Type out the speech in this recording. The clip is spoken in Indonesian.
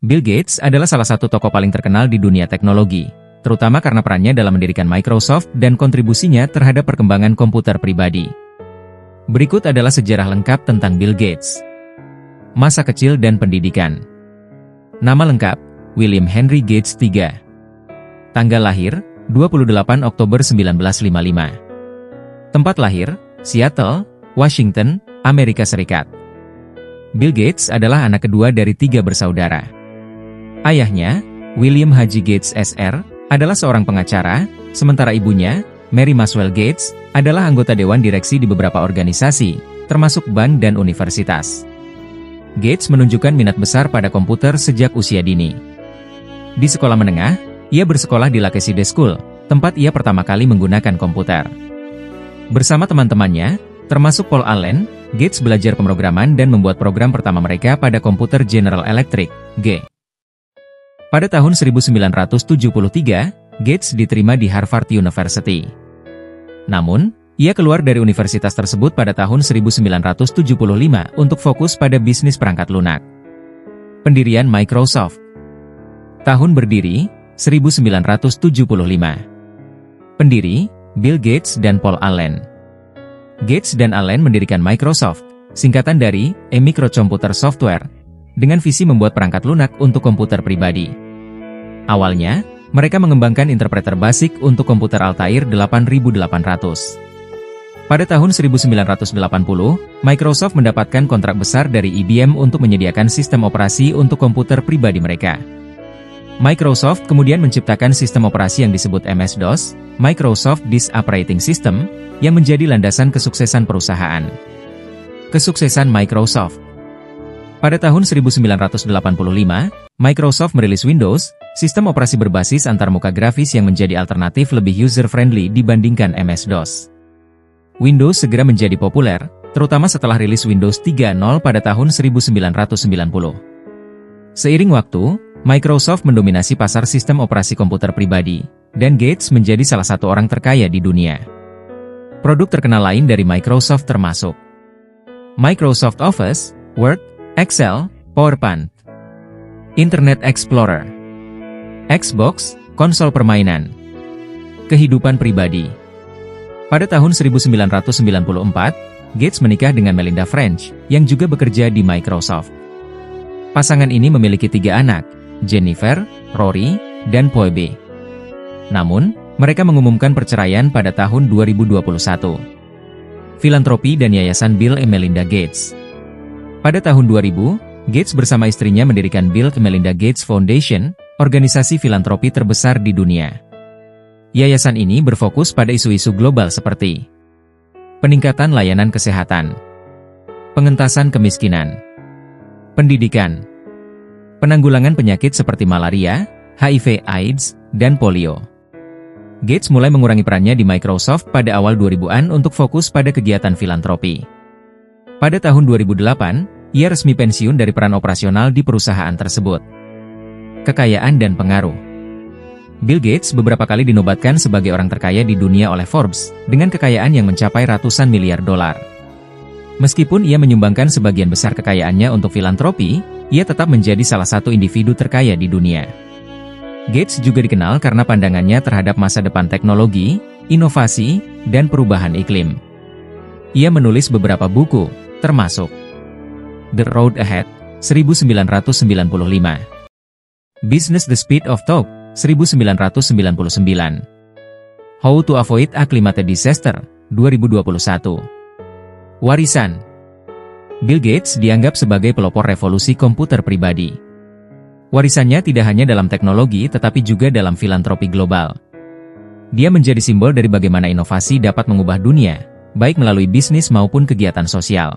Bill Gates adalah salah satu tokoh paling terkenal di dunia teknologi, terutama karena perannya dalam mendirikan Microsoft dan kontribusinya terhadap perkembangan komputer pribadi. Berikut adalah sejarah lengkap tentang Bill Gates. Masa kecil dan pendidikan. Nama lengkap, William Henry Gates III. Tanggal lahir, 28 Oktober 1955. Tempat lahir, Seattle, Washington, Amerika Serikat. Bill Gates adalah anak kedua dari 3 bersaudara. Ayahnya, William Haji Gates Sr., adalah seorang pengacara, sementara ibunya, Mary Maswell Gates, adalah anggota dewan direksi di beberapa organisasi, termasuk bank dan universitas. Gates menunjukkan minat besar pada komputer sejak usia dini. Di sekolah menengah, ia bersekolah di Lacasside School, tempat ia pertama kali menggunakan komputer. Bersama teman-temannya, termasuk Paul Allen, Gates belajar pemrograman dan membuat program pertama mereka pada komputer General Electric, G. Pada tahun 1973, Gates diterima di Harvard University. Namun, ia keluar dari universitas tersebut pada tahun 1975 untuk fokus pada bisnis perangkat lunak. Pendirian Microsoft. Tahun berdiri, 1975. Pendiri, Bill Gates dan Paul Allen. Gates dan Allen mendirikan Microsoft, singkatan dari Microcomputer Software, dengan visi membuat perangkat lunak untuk komputer pribadi. Awalnya, mereka mengembangkan interpreter basic untuk komputer Altair 8800. Pada tahun 1980, Microsoft mendapatkan kontrak besar dari IBM untuk menyediakan sistem operasi untuk komputer pribadi mereka. Microsoft kemudian menciptakan sistem operasi yang disebut MS-DOS, Microsoft Disk Operating System, yang menjadi landasan kesuksesan perusahaan. Kesuksesan Microsoft. Pada tahun 1985, Microsoft merilis Windows, sistem operasi berbasis antarmuka grafis yang menjadi alternatif lebih user-friendly dibandingkan MS-DOS. Windows segera menjadi populer, terutama setelah rilis Windows 3.0 pada tahun 1990. Seiring waktu, Microsoft mendominasi pasar sistem operasi komputer pribadi, dan Gates menjadi salah satu orang terkaya di dunia. Produk terkenal lain dari Microsoft termasuk Microsoft Office, Word, Excel, PowerPoint, Internet Explorer, Xbox, konsol permainan, kehidupan pribadi. Pada tahun 1994, Gates menikah dengan Melinda French, yang juga bekerja di Microsoft. Pasangan ini memiliki 3 anak, Jennifer, Rory, dan Phoebe. Namun, mereka mengumumkan perceraian pada tahun 2021. Filantropi dan Yayasan Bill & Melinda Gates. Pada tahun 2000, Gates bersama istrinya mendirikan Bill & Melinda Gates Foundation, organisasi filantropi terbesar di dunia. Yayasan ini berfokus pada isu-isu global seperti peningkatan layanan kesehatan, pengentasan kemiskinan, pendidikan, penanggulangan penyakit seperti malaria, HIV/AIDS, dan polio. Gates mulai mengurangi perannya di Microsoft pada awal 2000-an untuk fokus pada kegiatan filantropi. Pada tahun 2008, ia resmi pensiun dari peran operasional di perusahaan tersebut. Kekayaan dan pengaruh. Bill Gates beberapa kali dinobatkan sebagai orang terkaya di dunia oleh Forbes, dengan kekayaan yang mencapai ratusan miliar dolar. Meskipun ia menyumbangkan sebagian besar kekayaannya untuk filantropi, ia tetap menjadi salah satu individu terkaya di dunia. Gates juga dikenal karena pandangannya terhadap masa depan teknologi, inovasi, dan perubahan iklim. Ia menulis beberapa buku, termasuk The Road Ahead, 1995, Business the Speed of Thought, 1999, How to Avoid a Climate Disaster, 2021. Warisan. Bill Gates dianggap sebagai pelopor revolusi komputer pribadi. Warisannya tidak hanya dalam teknologi tetapi juga dalam filantropi global. Dia menjadi simbol dari bagaimana inovasi dapat mengubah dunia, baik melalui bisnis maupun kegiatan sosial.